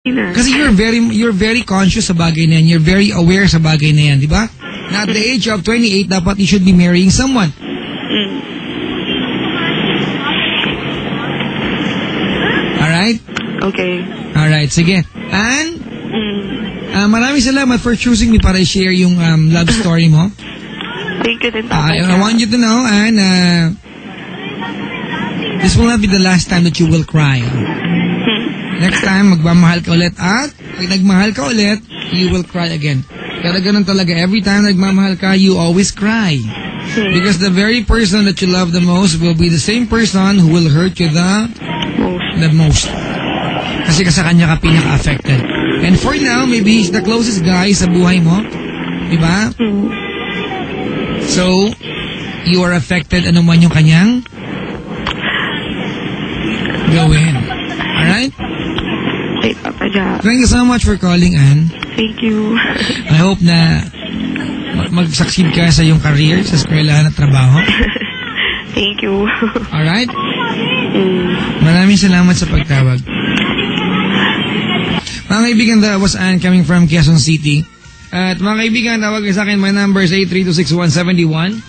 Kasi you're very conscious sa bagay na yan. You're very aware sa bagay na yan, di ba? Na at the age of 28, dapat you should be marrying someone. Alright? Okay. Alright, sige. And, maraming salamat for choosing me para i-share yung love story mo. Thank you din, I want you to know, and this will not be the last time that you will cry. Next time, magmamahal ka ulit, at pag nagmahal ka ulit, you will cry again. Kaya ganun talaga, every time nagmamahal ka, you always cry. Because the very person that you love the most will be the same person who will hurt you the most. Kasi sa kanya ka pinaka-affected. And for now, maybe he's the closest guy sa buhay mo. Diba? So, you are affected ano man yung kanyang gawin. Alright? Okay, Papa Ja. Thank you so much for calling, Ann. Thank you. I hope na mag-succeed ka sa iyong career, sa eskwelahan at trabaho. Thank you. Alright? Maraming salamat sa pagtawag. Mga kaibigan, that was Ann coming from Quezon City. At mga kaibigan, tawag sa akin, my number is 8326171.